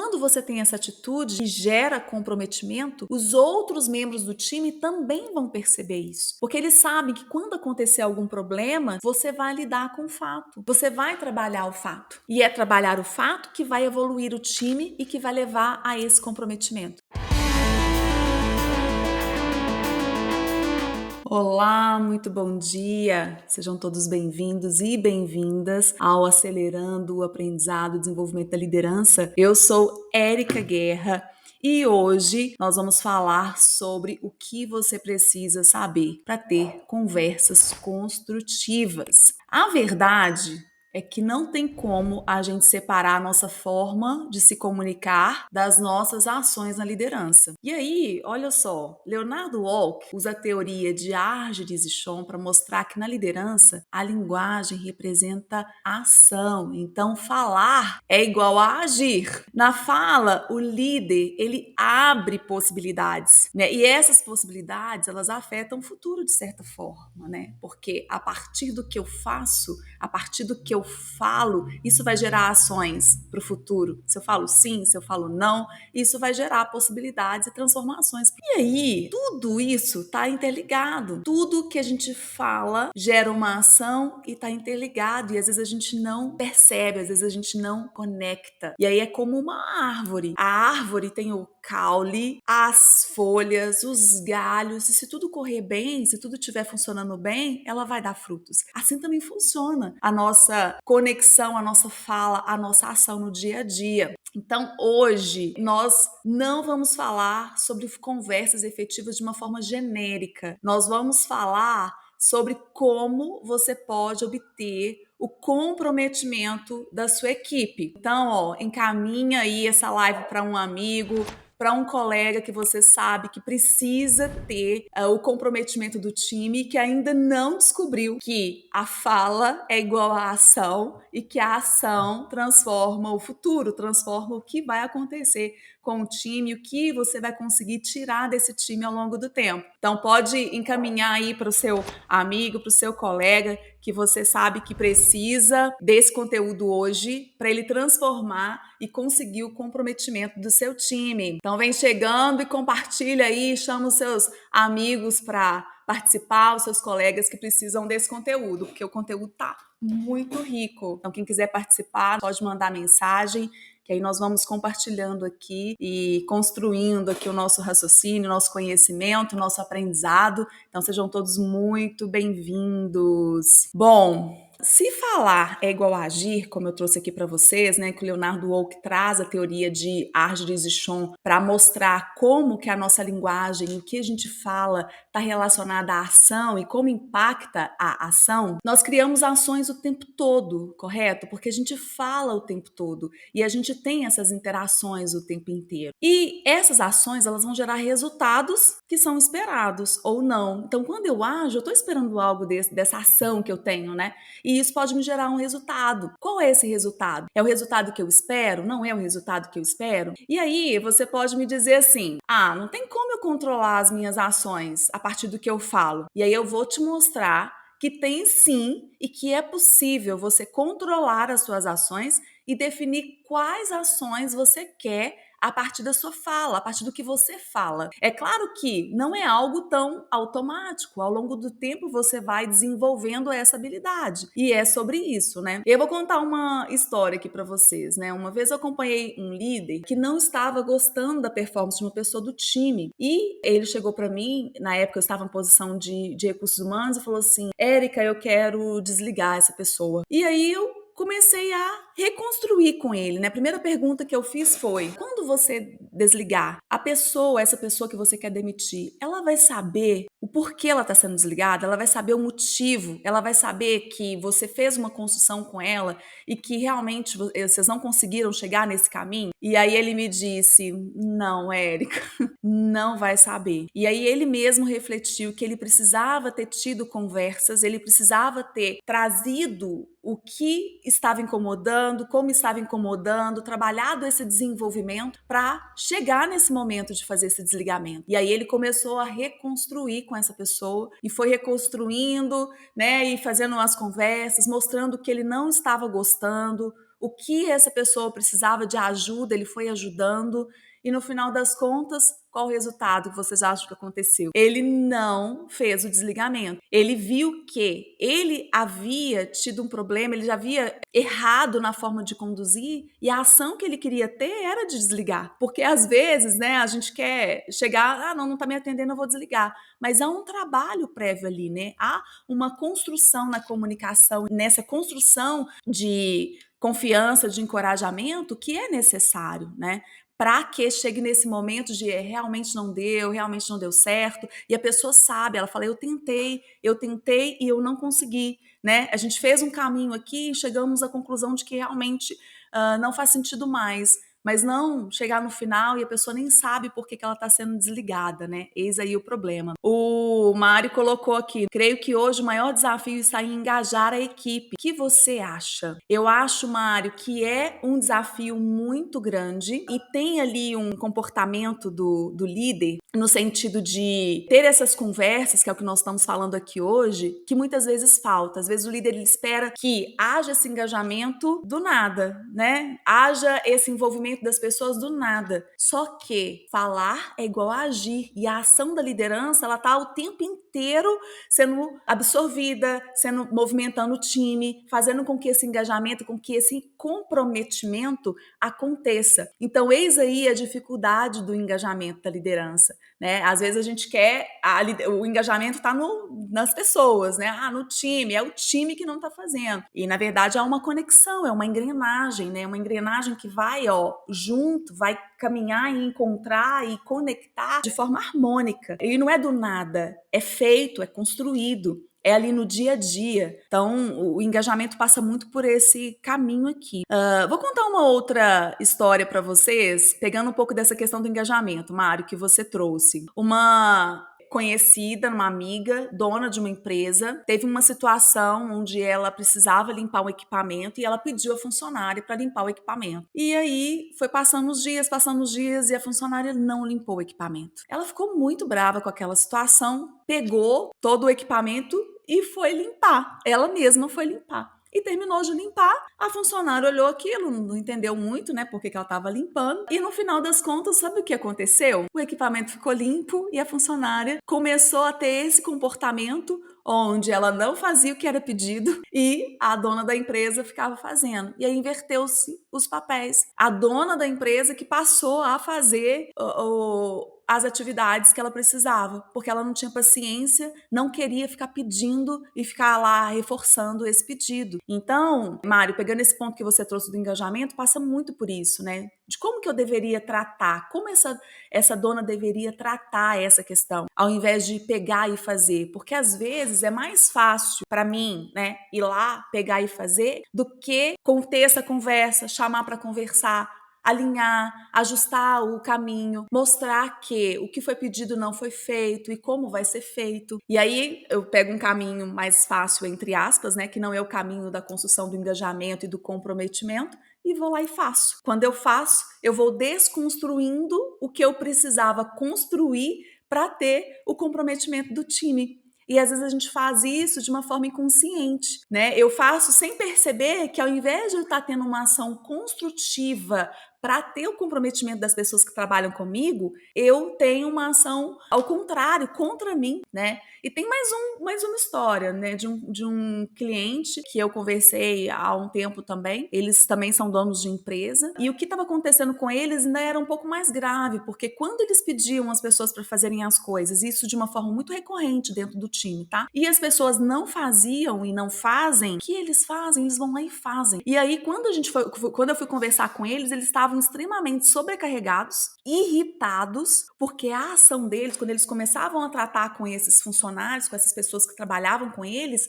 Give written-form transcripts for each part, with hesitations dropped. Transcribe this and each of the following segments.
quando você tem essa atitude e gera comprometimento, os outros membros do time também vão perceber isso. Porque eles sabem que quando acontecer algum problema, você vai lidar com o fato. Você vai trabalhar o fato. E é trabalhar o fato que vai evoluir o time e que vai levar a esse comprometimento. Olá, muito bom dia! Sejam todos bem-vindos e bem-vindas ao Acelerando o Aprendizado e Desenvolvimento da Liderança. Eu sou Érica Guerra e hoje nós vamos falar sobre o que você precisa saber para ter conversas construtivas. A verdade é que não tem como a gente separar a nossa forma de se comunicar das nossas ações na liderança. E aí, olha só, Leonardo Walk usa a teoria de Argyris e Shon para mostrar que na liderança a linguagem representa ação. Então, falar é igual a agir. Na fala, o líder, ele abre possibilidades, né? E essas possibilidades, elas afetam o futuro de certa forma, né? Porque a partir do que eu faço, a partir do que eu falo, isso vai gerar ações para o futuro. Se eu falo sim, se eu falo não, isso vai gerar possibilidades e transformações. E aí, tudo isso está interligado. Tudo que a gente fala gera uma ação e está interligado. E às vezes a gente não percebe, às vezes a gente não conecta. E aí é como uma árvore. A árvore tem o caule, as folhas, os galhos, e se tudo correr bem, se tudo estiver funcionando bem, ela vai dar frutos. Assim também funciona a nossa conexão, a nossa fala, a nossa ação no dia a dia. Então, hoje, nós não vamos falar sobre conversas efetivas de uma forma genérica. Nós vamos falar sobre como você pode obter o comprometimento da sua equipe. Então, encaminha aí essa live para um amigo, para um colega que você sabe que precisa ter o comprometimento do time, que ainda não descobriu que a fala é igual à ação e que a ação transforma o futuro, transforma o que vai acontecer com o time, o que você vai conseguir tirar desse time ao longo do tempo. Então, pode encaminhar aí para o seu amigo, para o seu colega, que você sabe que precisa desse conteúdo hoje para ele transformar e conseguir o comprometimento do seu time. Então, vem chegando e compartilha aí, chama os seus amigos para participar, os seus colegas que precisam desse conteúdo, porque o conteúdo tá muito rico. Então, quem quiser participar, pode mandar mensagem, que aí nós vamos compartilhando aqui e construindo aqui o nosso raciocínio, nosso conhecimento, nosso aprendizado. Então, sejam todos muito bem-vindos. Bom, se falar é igual a agir, como eu trouxe aqui para vocês, né, que o Leonardo Walk traz a teoria de Argyris e Shon para mostrar como que a nossa linguagem, o que a gente fala, está relacionada à ação e como impacta a ação, nós criamos ações o tempo todo, correto? Porque a gente fala o tempo todo e a gente tem essas interações o tempo inteiro. E essas ações, elas vão gerar resultados que são esperados ou não. Então, quando eu ajo, eu estou esperando algo dessa ação que eu tenho, né? E isso pode me gerar um resultado. Qual é esse resultado? É o resultado que eu espero? Não é o resultado que eu espero? E aí, você pode me dizer assim: não tem como eu controlar as minhas ações a partir do que eu falo. E aí eu vou te mostrar que tem sim e que é possível você controlar as suas ações e definir quais ações você quer a partir da sua fala, a partir do que você fala. É claro que não é algo tão automático. Ao longo do tempo você vai desenvolvendo essa habilidade. E é sobre isso, né? Eu vou contar uma história aqui para vocês, né? Uma vez eu acompanhei um líder que não estava gostando da performance de uma pessoa do time. E ele chegou para mim, na época eu estava em posição de recursos humanos, e falou assim: Érica, eu quero desligar essa pessoa. E aí eu comecei a reconstruir com ele, né? A primeira pergunta que eu fiz foi: quando você desligar, essa pessoa que você quer demitir, ela vai saber o porquê ela está sendo desligada? Ela vai saber o motivo? Ela vai saber que você fez uma construção com ela e que realmente vocês não conseguiram chegar nesse caminho? E aí ele me disse: não, Érica, não vai saber. E aí ele mesmo refletiu que ele precisava ter tido conversas, ele precisava ter trazido o que estava incomodando, como estava incomodando, trabalhado esse desenvolvimento para chegar nesse momento de fazer esse desligamento. E aí ele começou a reconstruir com essa pessoa e foi reconstruindo, né, e fazendo as conversas, mostrando que ele não estava gostando, o que essa pessoa precisava de ajuda, ele foi ajudando. E no final das contas, qual o resultado que vocês acham que aconteceu? Ele não fez o desligamento. Ele viu que ele havia tido um problema, ele já havia errado na forma de conduzir e a ação que ele queria ter era de desligar. Porque às vezes, né, a gente quer chegar, não tá me atendendo, eu vou desligar. Mas há um trabalho prévio ali, né? Há uma construção na comunicação, nessa construção de confiança, de encorajamento que é necessário, né? Para que chegue nesse momento de realmente não deu certo, e a pessoa sabe, ela fala, eu tentei e eu não consegui, né? A gente fez um caminho aqui e chegamos à conclusão de que realmente não faz sentido mais. Mas não chegar no final e a pessoa nem sabe por que ela está sendo desligada, né? Eis aí o problema. O Mário colocou aqui, creio que hoje o maior desafio está em engajar a equipe. O que você acha? Eu acho, Mário, que é um desafio muito grande e tem ali um comportamento do líder no sentido de ter essas conversas, que é o que nós estamos falando aqui hoje, que muitas vezes falta. Às vezes o líder ele espera que haja esse engajamento do nada, né? Haja esse envolvimento das pessoas do nada. Só que falar é igual a agir e a ação da liderança, ela tá o tempo inteiro sendo absorvida, sendo movimentando o time, fazendo com que esse engajamento, com que esse comprometimento aconteça. Então, eis aí a dificuldade do engajamento da liderança, né? Às vezes a gente quer, o engajamento está nas pessoas, né? No time, é o time que não está fazendo. E, na verdade, há uma conexão, é uma engrenagem, né? Uma engrenagem que vai, junto, vai caminhar e encontrar e conectar de forma harmônica. E não é do nada, é feito, é construído. É ali no dia a dia. Então, o engajamento passa muito por esse caminho aqui. Vou contar uma outra história para vocês, pegando um pouco dessa questão do engajamento, Mário, que você trouxe. Uma conhecida, uma amiga, dona de uma empresa, teve uma situação onde ela precisava limpar um equipamento e ela pediu a funcionária para limpar o equipamento. E aí foi passando os dias e a funcionária não limpou o equipamento. Ela ficou muito brava com aquela situação, pegou todo o equipamento e foi limpar. Ela mesma foi limpar. E terminou de limpar, a funcionária olhou aquilo, não entendeu muito, né, porque que ela estava limpando. E no final das contas, sabe o que aconteceu? O equipamento ficou limpo e a funcionária começou a ter esse comportamento onde ela não fazia o que era pedido e a dona da empresa ficava fazendo. E aí inverteu-se os papéis. A dona da empresa que passou a fazer as atividades que ela precisava, porque ela não tinha paciência, não queria ficar pedindo e ficar lá reforçando esse pedido. Então, Mário, pegando esse ponto que você trouxe do engajamento, passa muito por isso, né? De como que eu deveria tratar, como essa dona deveria tratar essa questão, ao invés de pegar e fazer, porque às vezes é mais fácil para mim, né, ir lá, pegar e fazer, do que ter essa conversa, chamar para conversar, alinhar, ajustar o caminho, mostrar que o que foi pedido não foi feito e como vai ser feito. E aí eu pego um caminho mais fácil, entre aspas, né, que não é o caminho da construção do engajamento e do comprometimento, e vou lá e faço. Quando eu faço, eu vou desconstruindo o que eu precisava construir para ter o comprometimento do time. E às vezes a gente faz isso de uma forma inconsciente, né? Eu faço sem perceber que ao invés de eu estar tendo uma ação construtiva para ter o comprometimento das pessoas que trabalham comigo, eu tenho uma ação ao contrário, contra mim, né? E tem mais uma história, né? De um cliente que eu conversei há um tempo também. Eles também são donos de empresa. E o que estava acontecendo com eles ainda era um pouco mais grave, porque quando eles pediam as pessoas para fazerem as coisas, isso de uma forma muito recorrente dentro do time, tá? E as pessoas não faziam e não fazem, o que eles fazem? Eles vão lá e fazem. E aí, quando eu fui conversar com eles estavam extremamente sobrecarregados, irritados, porque a ação deles, quando eles começavam a tratar com esses funcionários, com essas pessoas que trabalhavam com eles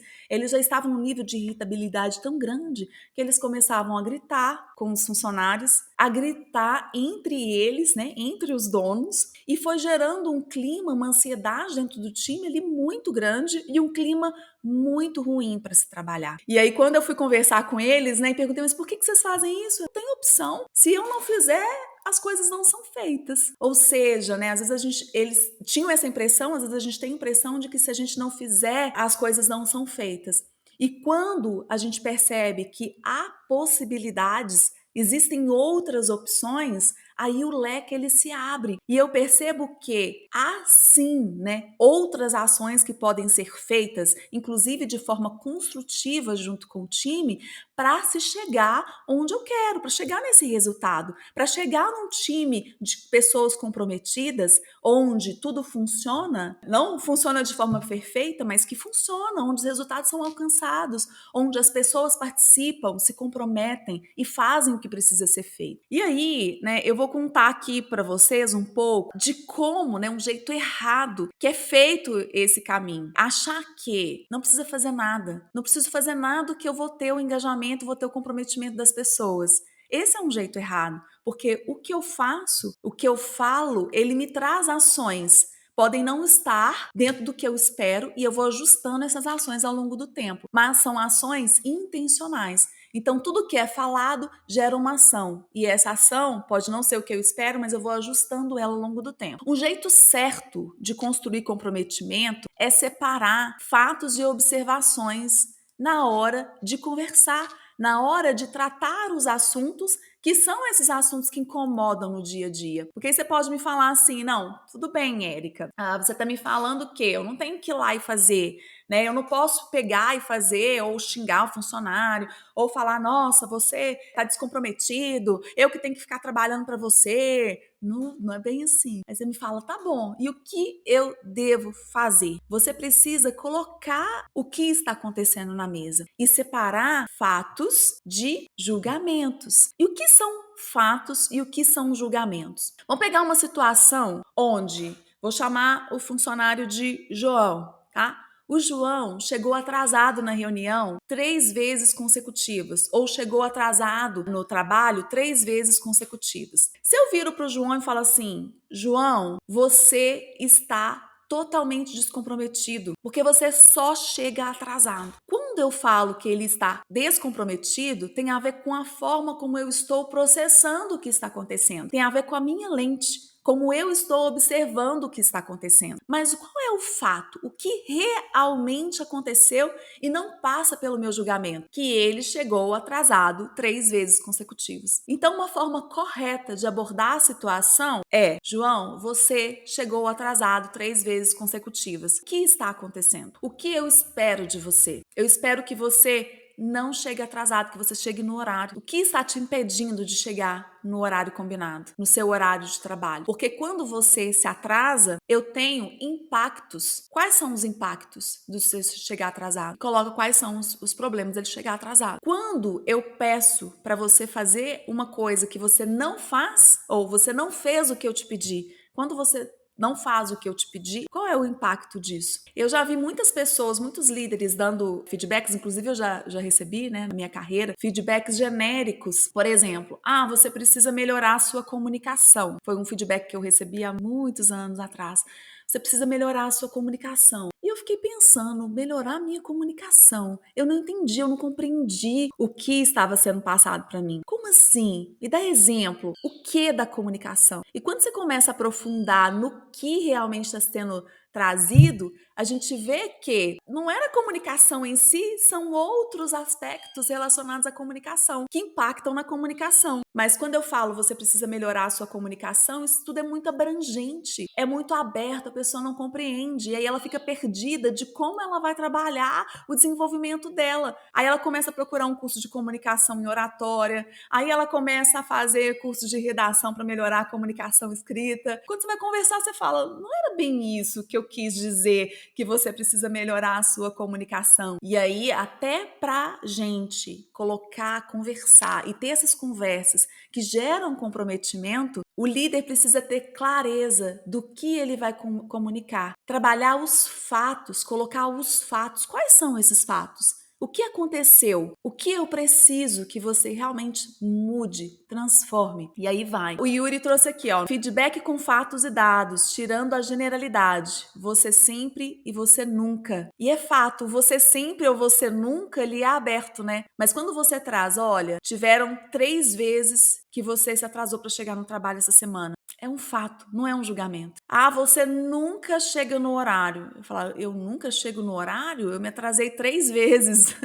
já estavam num nível de irritabilidade tão grande que eles começavam a gritar com os funcionários, a gritar entre eles, né, entre os donos, e foi gerando um clima, uma ansiedade dentro do time ali muito grande e um clima muito ruim para se trabalhar. E aí, quando eu fui conversar com eles, né, e perguntei, mas por que vocês fazem isso? Tem opção. Se eu não fizer, as coisas não são feitas. Ou seja, né, às vezes eles tinham essa impressão, às vezes a gente tem a impressão de que se a gente não fizer, as coisas não são feitas. E quando a gente percebe que há possibilidades, existem outras opções, aí o leque ele se abre. E eu percebo que há sim, né, outras ações que podem ser feitas, inclusive de forma construtiva junto com o time, para se chegar onde eu quero, para chegar nesse resultado, para chegar num time de pessoas comprometidas, onde tudo funciona, não funciona de forma perfeita, mas que funciona, onde os resultados são alcançados, onde as pessoas participam, se comprometem e fazem o que precisa ser feito. E aí, né, eu vou contar aqui para vocês um pouco de como, né, um jeito errado que é feito esse caminho. Achar que não precisa fazer nada, não preciso fazer nada que eu vou ter o engajamento, vou ter o comprometimento das pessoas. Esse é um jeito errado, porque o que eu faço, o que eu falo, ele me traz ações. Podem não estar dentro do que eu espero e eu vou ajustando essas ações ao longo do tempo, mas são ações intencionais. Então, tudo que é falado gera uma ação. E essa ação pode não ser o que eu espero, mas eu vou ajustando ela ao longo do tempo. Um jeito certo de construir comprometimento é separar fatos e observações na hora de conversar, na hora de tratar os assuntos que são esses assuntos que incomodam no dia a dia. Porque aí você pode me falar assim, não, tudo bem, Érica, você tá me falando o quê? Eu não tenho que ir lá e fazer, né? Eu não posso pegar e fazer, ou xingar o funcionário, ou falar, nossa, você tá descomprometido, eu que tenho que ficar trabalhando para você. Não, não é bem assim. Aí você me fala, tá bom, e o que eu devo fazer? Você precisa colocar o que está acontecendo na mesa e separar fatos de julgamentos. E o que são fatos e o que são julgamentos? Vamos pegar uma situação onde vou chamar o funcionário de João, tá? O João chegou atrasado na reunião 3 vezes consecutivas, ou chegou atrasado no trabalho 3 vezes consecutivas. Se eu viro para o João e falo assim, João, você está totalmente descomprometido, porque você só chega atrasado. Quando eu falo que ele está descomprometido, tem a ver com a forma como eu estou processando o que está acontecendo. Tem a ver com a minha lente, como eu estou observando o que está acontecendo. Mas qual é o fato? O que realmente aconteceu e não passa pelo meu julgamento? Que ele chegou atrasado 3 vezes consecutivas. Então, uma forma correta de abordar a situação é: João, você chegou atrasado 3 vezes consecutivas. O que está acontecendo? O que eu espero de você? Eu espero que você não chegue atrasado, que você chegue no horário. O que está te impedindo de chegar no horário combinado, no seu horário de trabalho? Porque quando você se atrasa, eu tenho impactos. Quais são os impactos de você chegar atrasado? Coloca quais são os problemas de chegar atrasado. Quando eu peço para você fazer uma coisa que você não faz, ou você não fez o que eu te pedi, quando você não faz o que eu te pedi, qual é o impacto disso? Eu já vi muitas pessoas, muitos líderes dando feedbacks, inclusive eu já recebi, né, na minha carreira, feedbacks genéricos. Por exemplo, você precisa melhorar a sua comunicação. Foi um feedback que eu recebi há muitos anos atrás. Você precisa melhorar a sua comunicação. E eu fiquei pensando, melhorar a minha comunicação. Eu não entendi, eu não compreendi o que estava sendo passado para mim. Como assim? Me dá exemplo. O que da comunicação? E quando você começa a aprofundar no que realmente está sendo trazido, a gente vê que não era a comunicação em si, são outros aspectos relacionados à comunicação que impactam na comunicação. Mas quando eu falo você precisa melhorar a sua comunicação, isso tudo é muito abrangente, é muito aberto, a pessoa não compreende, e aí ela fica perdida de como ela vai trabalhar o desenvolvimento dela. Aí ela começa a procurar um curso de comunicação em oratória, aí ela começa a fazer cursos de redação para melhorar a comunicação escrita. Quando você vai conversar, você fala, não era bem isso que eu quis dizer, que você precisa melhorar a sua comunicação. E aí, até pra gente colocar, conversar e ter essas conversas que geram comprometimento, o líder precisa ter clareza do que ele vai comunicar, trabalhar os fatos, colocar os fatos. Quais são esses fatos? O que aconteceu? O que eu preciso que você realmente mude, transforme? E aí vai. O Yuri trouxe aqui, ó, feedback com fatos e dados, tirando a generalidade. Você sempre e você nunca. E é fato, você sempre ou você nunca, ele é aberto, né? Mas quando você traz, olha, tiveram 3 vezes que você se atrasou para chegar no trabalho essa semana. É um fato, não é um julgamento. Ah, você nunca chega no horário. Eu falo, eu nunca chego no horário? Eu me atrasei 3 vezes.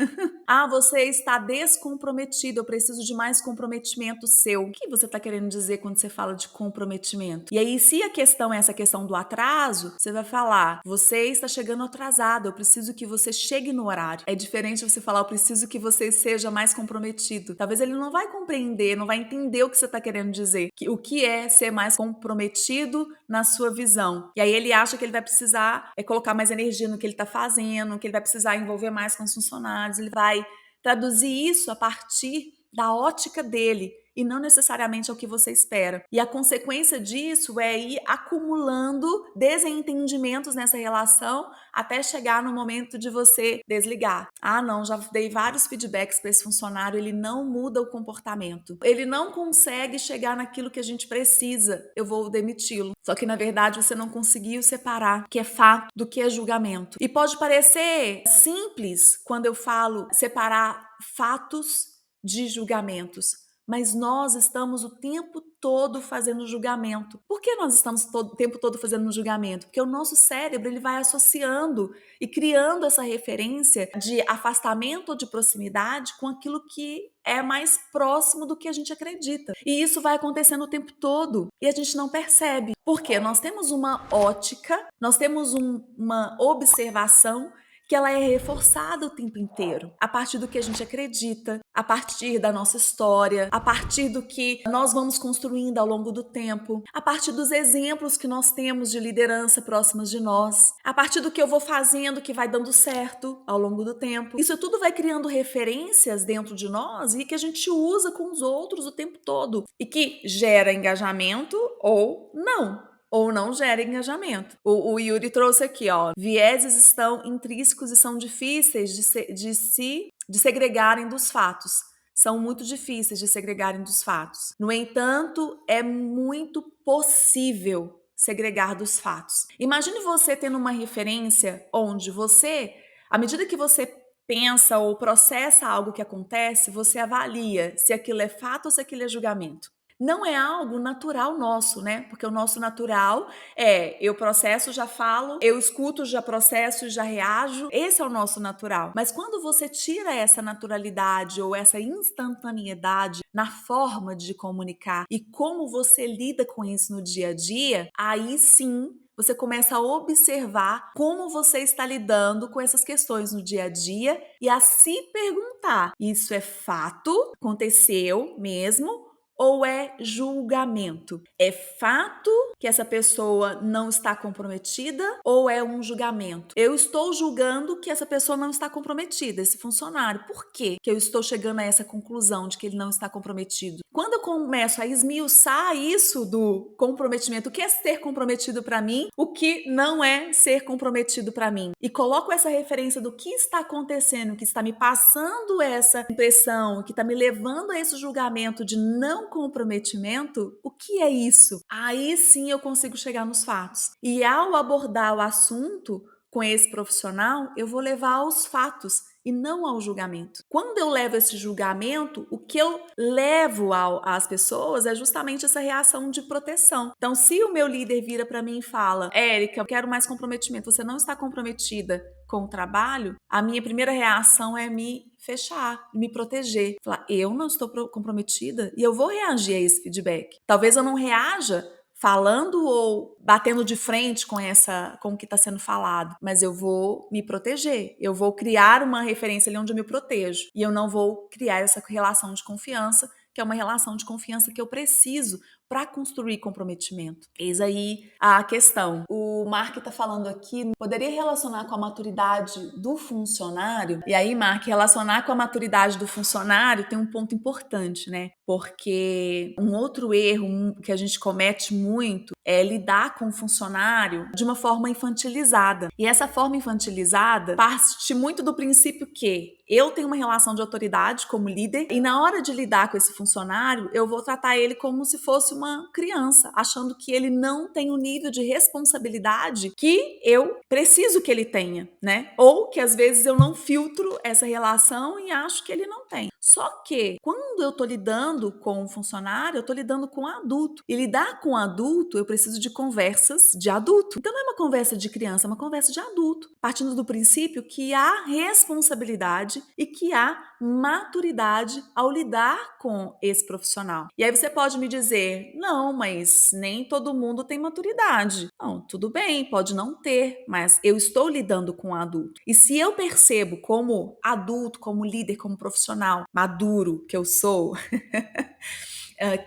Ah, você está descomprometido, eu preciso de mais comprometimento seu. O que você está querendo dizer quando você fala de comprometimento? E aí, se a questão é essa questão do atraso, você vai falar, você está chegando atrasado, eu preciso que você chegue no horário. É diferente você falar, eu preciso que você seja mais comprometido. Talvez ele não vai compreender, não vai entender o que você está querendo dizer. O que é ser mais comprometido na sua visão. E aí ele acha que ele vai precisar colocar mais energia no que ele está fazendo, que ele vai precisar envolver mais com os funcionários, ele vai traduzir isso a partir da ótica dele e não necessariamente ao que você espera. E a consequência disso é ir acumulando desentendimentos nessa relação até chegar no momento de você desligar. Ah, não, já dei vários feedbacks para esse funcionário, ele não muda o comportamento. Ele não consegue chegar naquilo que a gente precisa, eu vou demiti-lo. Só que, na verdade, você não conseguiu separar o que é fato do que é julgamento. E pode parecer simples quando eu falo separar fatos de julgamentos, mas nós estamos o tempo todo fazendo julgamento. Por que nós estamos o tempo todo fazendo julgamento? Porque o nosso cérebro ele vai associando e criando essa referência de afastamento ou de proximidade com aquilo que é mais próximo do que a gente acredita. E isso vai acontecendo o tempo todo e a gente não percebe. Porque nós temos uma ótica, nós temos uma observação que ela é reforçada o tempo inteiro, a partir do que a gente acredita, a partir da nossa história, a partir do que nós vamos construindo ao longo do tempo, a partir dos exemplos que nós temos de liderança próximas de nós, a partir do que eu vou fazendo que vai dando certo ao longo do tempo. Isso tudo vai criando referências dentro de nós e que a gente usa com os outros o tempo todo e que gera engajamento ou não gera engajamento. O Yuri trouxe aqui, ó, vieses estão intrínsecos e são difíceis de segregarem dos fatos. São muito difíceis de segregarem dos fatos. No entanto, é muito possível segregar dos fatos. Imagine você tendo uma referência onde você, à medida que você pensa ou processa algo que acontece, você avalia se aquilo é fato ou se aquilo é julgamento. Não é algo natural nosso, né? Porque o nosso natural é eu processo, já falo, eu escuto, já processo, já reajo. Esse é o nosso natural. Mas quando você tira essa naturalidade ou essa instantaneidade na forma de comunicar e como você lida com isso no dia a dia, aí sim você começa a observar como você está lidando com essas questões no dia a dia e a se perguntar: isso é fato? Aconteceu mesmo? Ou é julgamento? É fato que essa pessoa não está comprometida ou é um julgamento? Eu estou julgando que essa pessoa não está comprometida, esse funcionário. Por quê que eu estou chegando a essa conclusão de que ele não está comprometido? Quando eu começo a esmiuçar isso do comprometimento, o que é ser comprometido para mim, o que não é ser comprometido para mim, e coloco essa referência do que está acontecendo, que está me passando essa impressão, que está me levando a esse julgamento de não comprometimento, o que é isso? Aí sim eu consigo chegar nos fatos. E ao abordar o assunto com esse profissional, eu vou levar aos fatos e não ao julgamento. Quando eu levo esse julgamento, o que eu levo às pessoas é justamente essa reação de proteção. Então, se o meu líder vira para mim e fala: Érica, eu quero mais comprometimento, você não está comprometida com o trabalho, a minha primeira reação é me fechar, me proteger. Falar, eu não estou comprometida e eu vou reagir a esse feedback. Talvez eu não reaja falando ou batendo de frente com o que está sendo falado, mas eu vou me proteger, eu vou criar uma referência ali onde eu me protejo e eu não vou criar essa relação de confiança, que é uma relação de confiança que eu preciso para construir comprometimento. Eis aí a questão. O Mark está falando aqui, poderia relacionar com a maturidade do funcionário? E aí, Mark, relacionar com a maturidade do funcionário tem um ponto importante, né? Porque um outro erro que a gente comete muito é lidar com o funcionário de uma forma infantilizada. E essa forma infantilizada parte muito do princípio que eu tenho uma relação de autoridade como líder e na hora de lidar com esse funcionário, eu vou tratar ele como se fosse uma criança, achando que ele não tem o nível de responsabilidade que eu preciso que ele tenha, né? Ou que às vezes eu não filtro essa relação e acho que ele não tem. Só que quando eu tô lidando com um funcionário, eu tô lidando com um adulto. E lidar com um adulto, eu preciso de conversas de adulto. Então não é uma conversa de criança, é uma conversa de adulto, partindo do princípio que há responsabilidade e que há maturidade ao lidar com esse profissional. E aí você pode me dizer: "Não, mas nem todo mundo tem maturidade". Não, tudo bem, pode não ter, mas eu estou lidando com um adulto. E se eu percebo como adulto, como líder, como profissional maduro que eu sou,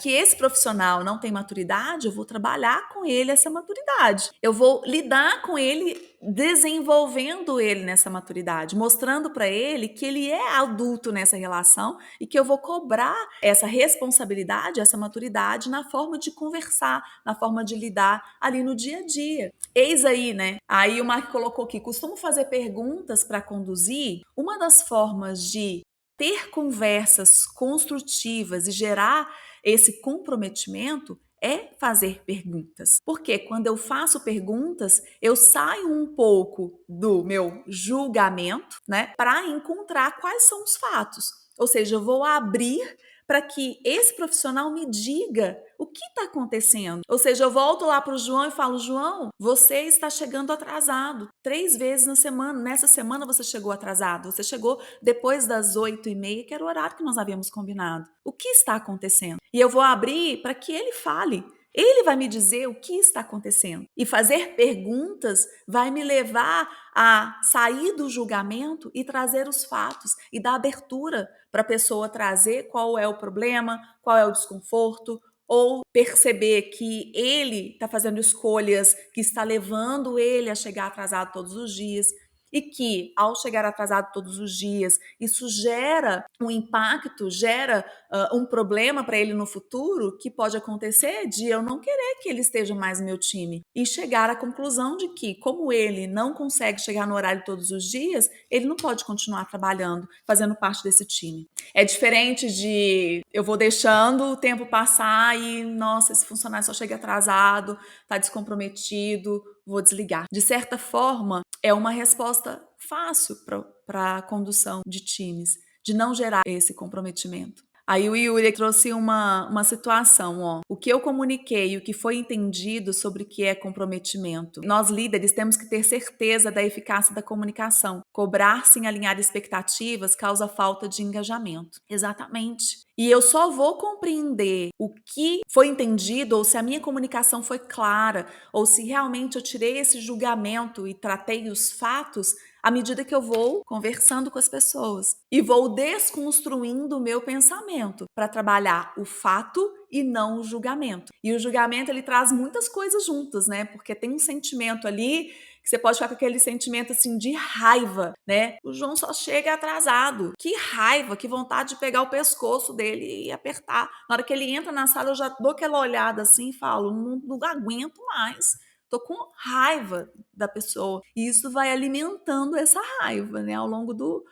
que esse profissional não tem maturidade, eu vou trabalhar com ele essa maturidade. Eu vou lidar com ele desenvolvendo ele nessa maturidade, mostrando para ele que ele é adulto nessa relação e que eu vou cobrar essa responsabilidade, essa maturidade na forma de conversar, na forma de lidar ali no dia a dia. Eis aí, né? Aí o Mark colocou aqui, costumo fazer perguntas para conduzir. Uma das formas de ter conversas construtivas e gerar esse comprometimento é fazer perguntas. Porque quando eu faço perguntas, eu saio um pouco do meu julgamento, né, para encontrar quais são os fatos. Ou seja, eu vou abrir para que esse profissional me diga o que está acontecendo. Ou seja, eu volto lá para o João e falo: João, você está chegando atrasado 3 vezes na semana. Nessa semana você chegou atrasado. Você chegou depois das 8h30, que era o horário que nós havíamos combinado. O que está acontecendo? E eu vou abrir para que ele fale. Ele vai me dizer o que está acontecendo. E fazer perguntas vai me levar a sair do julgamento e trazer os fatos e dar abertura para a pessoa trazer qual é o problema, qual é o desconforto, ou perceber que ele está fazendo escolhas que está levando ele a chegar atrasado todos os dias. E que, ao chegar atrasado todos os dias, isso gera um impacto, gera um problema para ele no futuro, que pode acontecer de eu não querer que ele esteja mais no meu time. E chegar à conclusão de que, como ele não consegue chegar no horário todos os dias, ele não pode continuar trabalhando, fazendo parte desse time. É diferente de eu vou deixando o tempo passar e, nossa, esse funcionário só chega atrasado, está descomprometido, vou desligar. De certa forma, é uma resposta fácil para a condução de times, de não gerar esse comprometimento. Aí o Yuri trouxe uma situação, ó. O que eu comuniquei, o que foi entendido sobre o que é comprometimento. Nós líderes temos que ter certeza da eficácia da comunicação. Cobrar sem alinhar expectativas causa falta de engajamento. Exatamente. E eu só vou compreender o que foi entendido ou se a minha comunicação foi clara ou se realmente eu tirei esse julgamento e tratei os fatos à medida que eu vou conversando com as pessoas e vou desconstruindo o meu pensamento para trabalhar o fato e não o julgamento. E o julgamento ele traz muitas coisas juntas, né? Porque tem um sentimento ali que você pode ficar com aquele sentimento assim de raiva, né? O João só chega atrasado. Que raiva, que vontade de pegar o pescoço dele e apertar. Na hora que ele entra na sala, eu já dou aquela olhada assim e falo: não aguento mais. Tô com raiva da pessoa. E isso vai alimentando essa raiva, né, ao longo do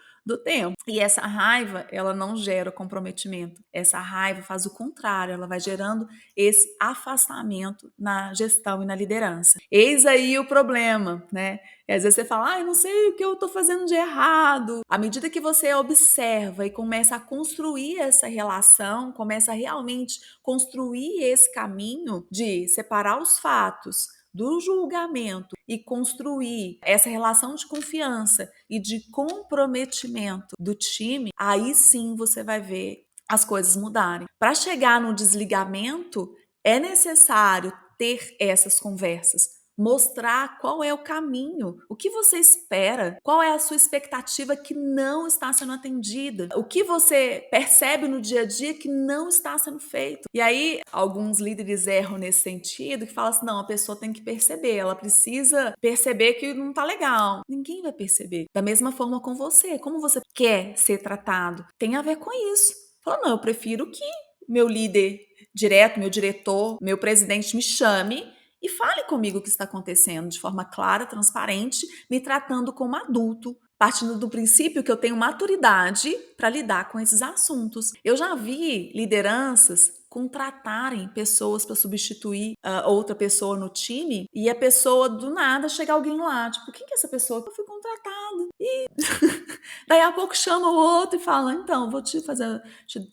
tempo. E essa raiva, ela não gera comprometimento. Essa raiva faz o contrário, ela vai gerando esse afastamento na gestão e na liderança. Eis aí o problema, né? E às vezes você fala: eu não sei o que eu estou fazendo de errado. À medida que você observa e começa a construir essa relação, começa a realmente construir esse caminho de separar os fatos do julgamento e construir essa relação de confiança e de comprometimento do time, aí sim você vai ver as coisas mudarem. Para chegar no desligamento, é necessário ter essas conversas, mostrar qual é o caminho, o que você espera, qual é a sua expectativa que não está sendo atendida, o que você percebe no dia a dia que não está sendo feito. E aí, alguns líderes erram nesse sentido, que falam assim: não, a pessoa tem que perceber, ela precisa perceber que não tá legal. Ninguém vai perceber. Da mesma forma com você, como você quer ser tratado, tem a ver com isso. Fala: não, eu prefiro que meu líder direto, meu diretor, meu presidente me chame e fale comigo o que está acontecendo de forma clara, transparente, me tratando como adulto, partindo do princípio que eu tenho maturidade para lidar com esses assuntos. Eu já vi lideranças contratarem pessoas para substituir outra pessoa no time e a pessoa do nada chega alguém lá, tipo, quem que é essa pessoa? Eu fui contratado. E daí a pouco chama o outro e fala, então, vou te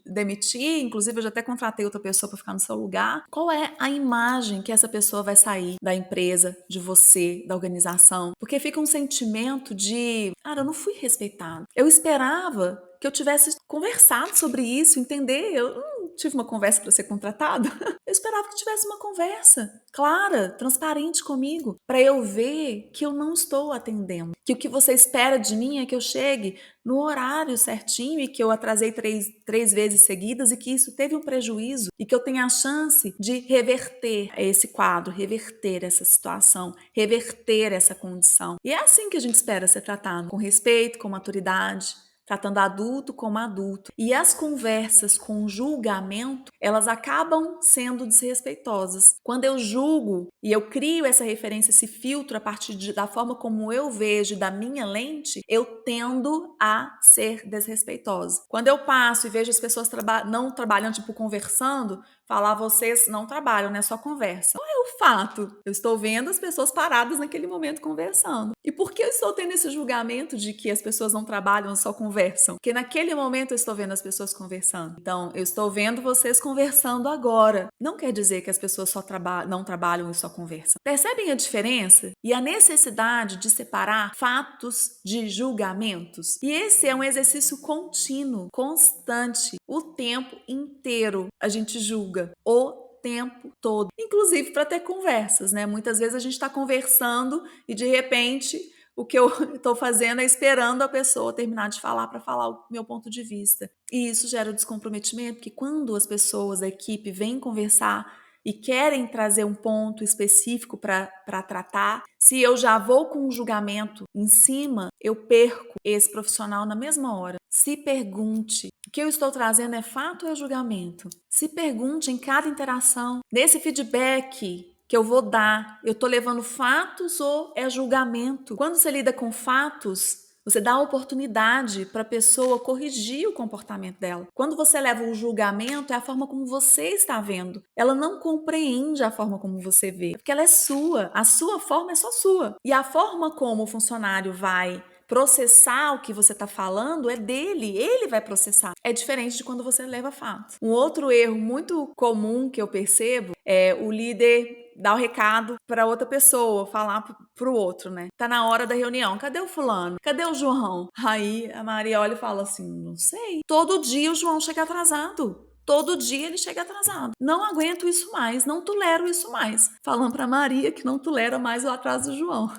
demitir, inclusive eu já até contratei outra pessoa para ficar no seu lugar. Qual é a imagem que essa pessoa vai sair da empresa, de você, da organização? Porque fica um sentimento de, cara, eu não fui respeitado. Eu esperava que eu tivesse conversado sobre isso, entender. Eu não tive uma conversa para ser contratado. Eu esperava que tivesse uma conversa clara, transparente comigo, para eu ver que eu não estou atendendo. Que o que você espera de mim é que eu chegue no horário certinho e que eu atrasei três vezes seguidas e que isso teve um prejuízo e que eu tenha a chance de reverter esse quadro, reverter essa situação, reverter essa condição. E é assim que a gente espera ser tratado, com respeito, com maturidade, tratando adulto como adulto. E as conversas com julgamento, elas acabam sendo desrespeitosas. Quando eu julgo e eu crio essa referência, esse filtro a partir da forma como eu vejo, da minha lente, eu tendo a ser desrespeitosa. Quando eu passo e vejo as pessoas não trabalhando, tipo, conversando, falar, vocês não trabalham, né? Só conversa. Qual é o fato? Eu estou vendo as pessoas paradas naquele momento conversando. E por que eu estou tendo esse julgamento de que as pessoas não trabalham, só conversam? Porque naquele momento eu estou vendo as pessoas conversando. Então, eu estou vendo vocês conversando agora. Não quer dizer que as pessoas só não trabalham e só conversam. Percebem a diferença? E a necessidade de separar fatos de julgamentos? E esse é um exercício contínuo, constante, o tempo inteiro a gente julga. O tempo todo, inclusive para ter conversas, né? Muitas vezes a gente está conversando e de repente o que eu estou fazendo é esperando a pessoa terminar de falar para falar o meu ponto de vista. E isso gera descomprometimento, porque quando as pessoas da equipe vêm conversar e querem trazer um ponto específico para tratar, se eu já vou com um julgamento em cima, eu perco esse profissional na mesma hora. Se pergunte, o que eu estou trazendo é fato ou é julgamento? Se pergunte em cada interação, nesse feedback que eu vou dar, eu estou levando fatos ou é julgamento? Quando você lida com fatos, você dá a oportunidade para a pessoa corrigir o comportamento dela. Quando você leva o julgamento, é a forma como você está vendo. Ela não compreende a forma como você vê, porque ela é sua. A sua forma é só sua. E a forma como o funcionário vai processar o que você está falando é dele, ele vai processar. É diferente de quando você leva fato. Um outro erro muito comum que eu percebo é o líder dar o recado para outra pessoa, falar para o outro, né? Tá na hora da reunião, cadê o fulano? Cadê o João? Aí a Maria olha e fala assim, não sei. Todo dia o João chega atrasado. Todo dia ele chega atrasado. Não aguento isso mais, não tolero isso mais. Falando para Maria que não tolera mais o atraso do João.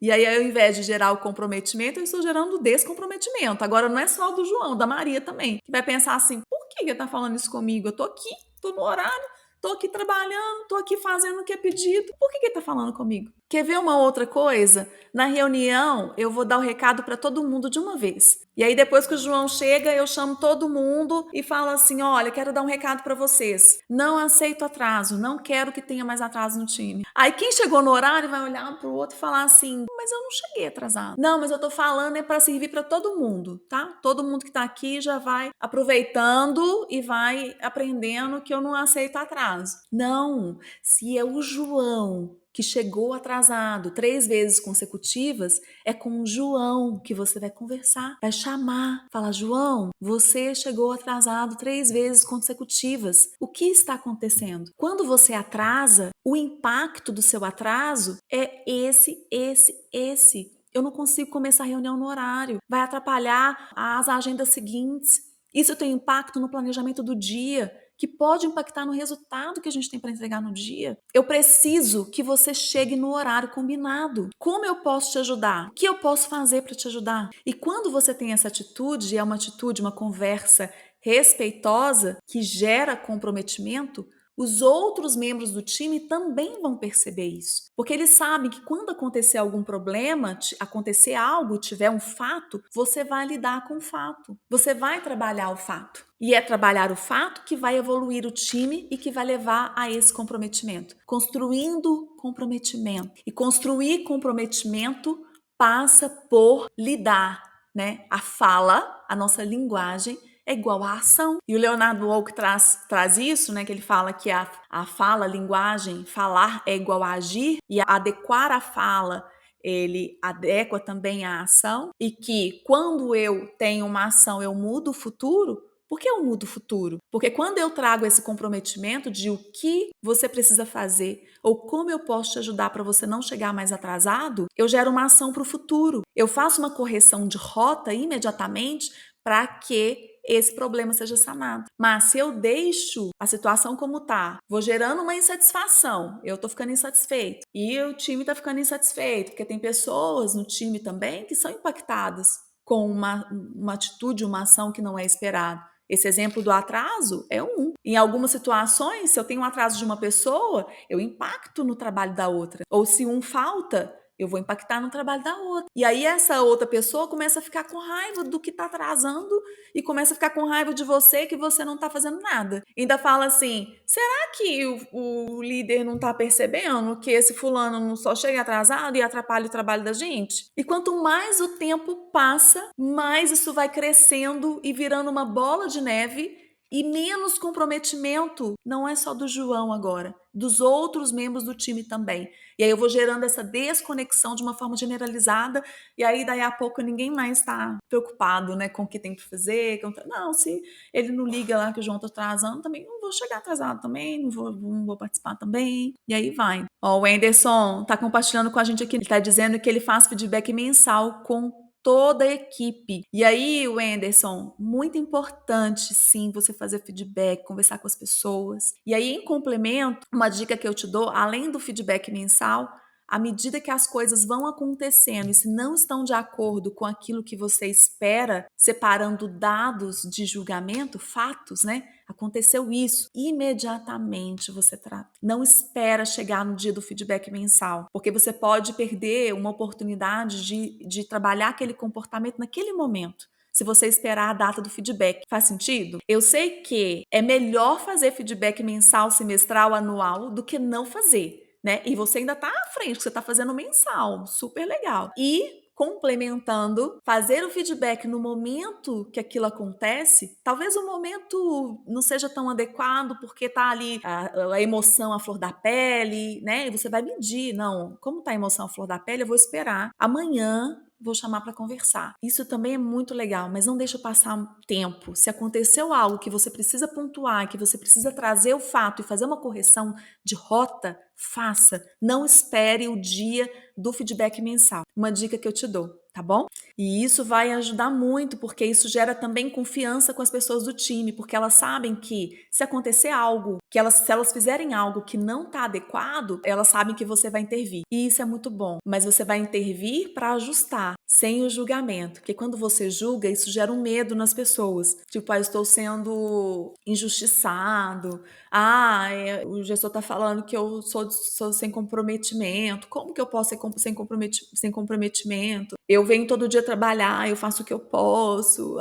E aí, ao invés de gerar o comprometimento, eu estou gerando o descomprometimento. Agora, não é só do João, da Maria também, que vai pensar assim, por que ele tá falando isso comigo? Eu tô aqui, tô no horário, tô aqui trabalhando, tô aqui fazendo o que é pedido. Por que ele tá falando comigo? Quer ver uma outra coisa? Na reunião, eu vou dar o recado para todo mundo de uma vez. E aí, depois que o João chega, eu chamo todo mundo e falo assim, olha, quero dar um recado para vocês. Não aceito atraso, não quero que tenha mais atraso no time. Aí, quem chegou no horário vai olhar para o outro e falar assim, mas eu não cheguei atrasado. Não, mas eu tô falando é para servir para todo mundo, tá? Todo mundo que tá aqui já vai aproveitando e vai aprendendo que eu não aceito atraso. Não, se é o João que chegou atrasado 3 vezes consecutivas, é com o João que você vai conversar, vai chamar, falar, João, você chegou atrasado 3 vezes consecutivas. O que está acontecendo? Quando você atrasa, o impacto do seu atraso é esse. Eu não consigo começar a reunião no horário. Vai atrapalhar as agendas seguintes. Isso tem impacto no planejamento do dia, que pode impactar no resultado que a gente tem para entregar no dia. Eu preciso que você chegue no horário combinado. Como eu posso te ajudar? O que eu posso fazer para te ajudar? E quando você tem essa atitude, é uma atitude, uma conversa respeitosa que gera comprometimento, os outros membros do time também vão perceber isso. Porque eles sabem que quando acontecer algum problema, acontecer algo, tiver um fato, você vai lidar com o fato. Você vai trabalhar o fato. E é trabalhar o fato que vai evoluir o time e que vai levar a esse comprometimento. Construindo comprometimento. E construir comprometimento passa por lidar, né? A fala, a nossa linguagem é igual à ação. E o Leonardo Wolff traz isso, né? Que ele fala que a fala, a linguagem, falar é igual a agir, e adequar a fala ele adequa também a ação, e que quando eu tenho uma ação eu mudo o futuro. Por que eu mudo o futuro? Porque quando eu trago esse comprometimento de o que você precisa fazer ou como eu posso te ajudar para você não chegar mais atrasado, eu gero uma ação para o futuro. Eu faço uma correção de rota imediatamente para que esse problema seja sanado. Mas se eu deixo a situação como tá, vou gerando uma insatisfação, eu tô ficando insatisfeito e o time tá ficando insatisfeito, porque tem pessoas no time também que são impactadas com uma atitude, uma ação que não é esperada. Esse exemplo do atraso é um. Em algumas situações, se eu tenho um atraso de uma pessoa, eu impacto no trabalho da outra. Ou se um falta, eu vou impactar no trabalho da outra. E aí essa outra pessoa começa a ficar com raiva do que está atrasando e começa a ficar com raiva de você que você não está fazendo nada. Ainda fala assim, será que o líder não está percebendo que esse fulano não só chega atrasado e atrapalha o trabalho da gente? E quanto mais o tempo passa, mais isso vai crescendo e virando uma bola de neve e menos comprometimento, não é só do João agora, dos outros membros do time também. E aí eu vou gerando essa desconexão de uma forma generalizada, e aí daí a pouco ninguém mais está preocupado, né, com o que tem que fazer. Não, se ele não liga lá que o João está atrasando, também não vou chegar atrasado também, não vou participar também, e aí vai. Ó, o Anderson tá compartilhando com a gente aqui, ele tá dizendo que ele faz feedback mensal com toda a equipe. E aí, Wenderson, muito importante, sim, você fazer feedback, conversar com as pessoas. E aí, em complemento, uma dica que eu te dou, além do feedback mensal, à medida que as coisas vão acontecendo e se não estão de acordo com aquilo que você espera, separando dados de julgamento, fatos, né? Aconteceu isso, imediatamente você trata. Não espera chegar no dia do feedback mensal, porque você pode perder uma oportunidade de trabalhar aquele comportamento naquele momento. Se você esperar a data do feedback. Faz sentido? Eu sei que é melhor fazer feedback mensal, semestral, anual do que não fazer, né? E você ainda tá à frente, você tá fazendo mensal, super legal. E complementando, fazer o feedback no momento que aquilo acontece, talvez o momento não seja tão adequado porque tá ali a emoção à flor da pele, né? E você vai medir, não, como tá a emoção à flor da pele, eu vou esperar. Amanhã vou chamar para conversar. Isso também é muito legal, mas não deixa passar tempo. Se aconteceu algo que você precisa pontuar, que você precisa trazer o fato e fazer uma correção de rota, faça. Não espere o dia do feedback mensal. Uma dica que eu te dou, tá bom? E isso vai ajudar muito, porque isso gera também confiança com as pessoas do time, porque elas sabem que se acontecer algo, se elas fizerem algo que não está adequado, elas sabem que você vai intervir. E isso é muito bom, mas você vai intervir para ajustar, sem o julgamento, porque quando você julga, isso gera um medo nas pessoas. Tipo, eu estou sendo injustiçado, o gestor está falando que eu sou sem comprometimento, como que eu posso ser sem comprometimento? Eu venho todo dia trabalhar, eu faço o que eu posso,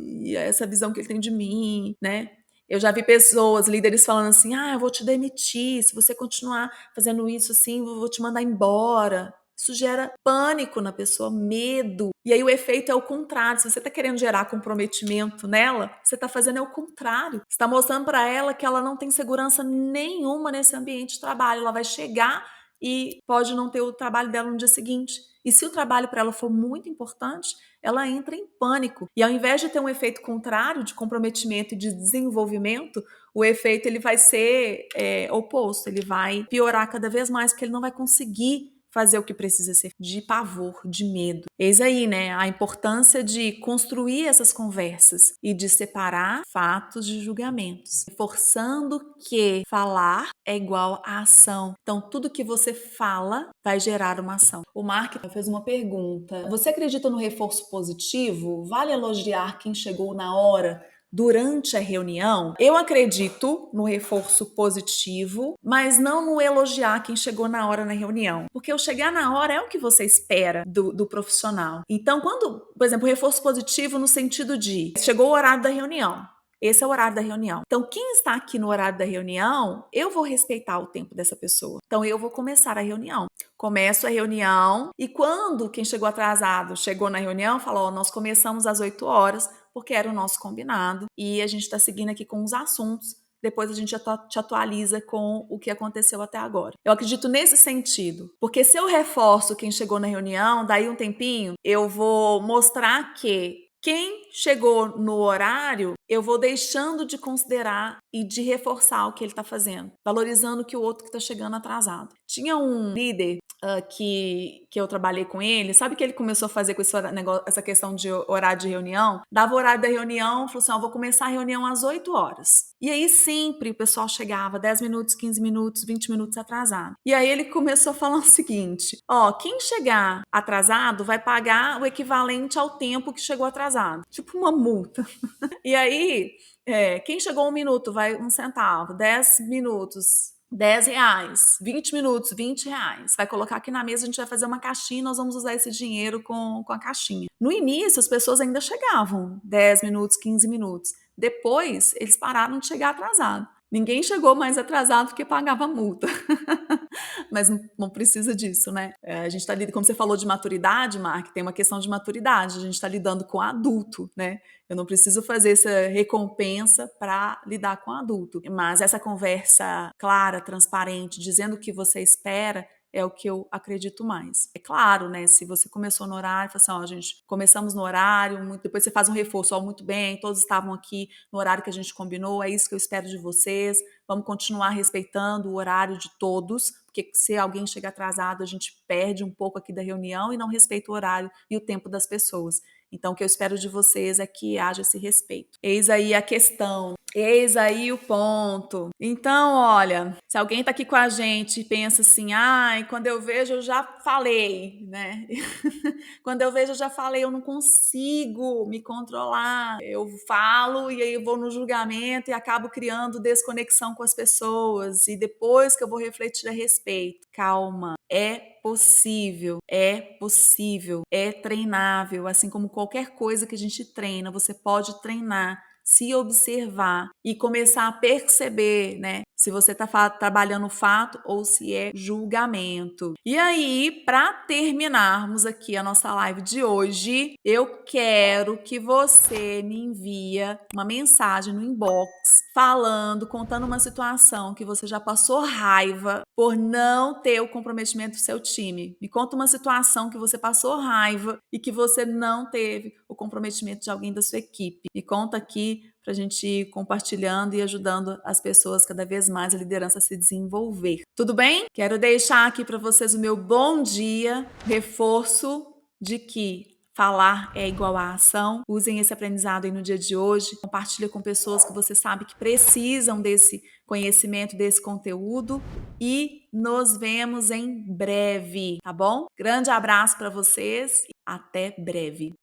e essa visão que ele tem de mim, né? Eu já vi pessoas, líderes falando assim, eu vou te demitir, se você continuar fazendo isso assim, eu vou te mandar embora. Isso gera pânico na pessoa, medo. E aí o efeito é o contrário. Se você está querendo gerar comprometimento nela, você está fazendo é o contrário. Você está mostrando para ela que ela não tem segurança nenhuma nesse ambiente de trabalho. Ela vai chegar e pode não ter o trabalho dela no dia seguinte. E se o trabalho para ela for muito importante, ela entra em pânico. E ao invés de ter um efeito contrário de comprometimento e de desenvolvimento, o efeito ele vai ser oposto. Ele vai piorar cada vez mais, porque ele não vai conseguir fazer o que precisa ser, de pavor, de medo. Eis aí, né, a importância de construir essas conversas e de separar fatos de julgamentos, reforçando que falar é igual a ação. Então, tudo que você fala vai gerar uma ação. O Mark fez uma pergunta. Você acredita no reforço positivo? Vale elogiar quem chegou na hora durante a reunião? Eu acredito no reforço positivo, mas não no elogiar quem chegou na hora na reunião. Porque o chegar na hora é o que você espera do profissional. Então, quando, por exemplo, o reforço positivo no sentido de chegou o horário da reunião, Esse é o horário da reunião. Então, quem está aqui no horário da reunião, eu vou respeitar o tempo dessa pessoa. Então, eu vou começar a reunião. Começo a reunião e quando quem chegou atrasado chegou na reunião, falou: nós começamos às 8 horas, porque era o nosso combinado e a gente está seguindo aqui com os assuntos. Depois a gente te atualiza com o que aconteceu até agora. Eu acredito nesse sentido, porque se eu reforço quem chegou na reunião, daí um tempinho, eu vou mostrar que quem chegou no horário, eu vou deixando de considerar e de reforçar o que ele está fazendo, valorizando que o outro que está chegando atrasado. Tinha um líder que eu trabalhei com ele, sabe o que ele começou a fazer com essa questão de horário de reunião? Dava o horário da reunião, falou assim, vou começar a reunião às 8 horas. E aí sempre o pessoal chegava 10 minutos, 15 minutos, 20 minutos atrasado. E aí ele começou falando o seguinte, quem chegar atrasado vai pagar o equivalente ao tempo que chegou atrasado. Tipo uma multa. E aí, quem chegou 1 minuto vai 1 centavo, 10 minutos, R$ 10, 20 minutos, R$ 20. Vai colocar aqui na mesa, a gente vai fazer uma caixinha, nós vamos usar esse dinheiro com a caixinha. No início, as pessoas ainda chegavam 10 minutos, 15 minutos. Depois, eles pararam de chegar atrasado. Ninguém chegou mais atrasado porque pagava multa. Mas não precisa disso, né? A gente está lidando, como você falou de maturidade, Mark, tem uma questão de maturidade. A gente está lidando com adulto, né? Eu não preciso fazer essa recompensa para lidar com adulto. Mas essa conversa clara, transparente, dizendo o que você espera, é o que eu acredito mais. É claro, né? Se você começou no horário, fala assim, gente, começamos no horário, depois você faz um reforço, muito bem, todos estavam aqui no horário que a gente combinou, é isso que eu espero de vocês, vamos continuar respeitando o horário de todos, porque se alguém chega atrasado, a gente perde um pouco aqui da reunião e não respeita o horário e o tempo das pessoas. Então, o que eu espero de vocês é que haja esse respeito. Eis aí a questão. Eis aí o ponto. Então, olha, se alguém tá aqui com a gente e pensa assim, quando eu vejo eu já falei, né? Quando eu vejo eu já falei, eu não consigo me controlar. Eu falo e aí eu vou no julgamento e acabo criando desconexão com as pessoas e depois que eu vou refletir a respeito. Calma, é possível, é treinável, assim como qualquer coisa que a gente treina, você pode treinar, se observar e começar a perceber, né, se você está trabalhando fato ou se é julgamento. E aí, para terminarmos aqui a nossa live de hoje, eu quero que você me envia uma mensagem no inbox contando uma situação que você já passou raiva por não ter o comprometimento do seu time. Me conta uma situação que você passou raiva e que você não teve o comprometimento de alguém da sua equipe. Me conta aqui para a gente ir compartilhando e ajudando as pessoas cada vez mais a liderança a se desenvolver. Tudo bem? Quero deixar aqui para vocês o meu bom dia, reforço de que falar é igual a ação. Usem esse aprendizado aí no dia de hoje. Compartilha com pessoas que você sabe que precisam desse conhecimento, desse conteúdo. E nos vemos em breve, tá bom? Grande abraço para vocês e até breve.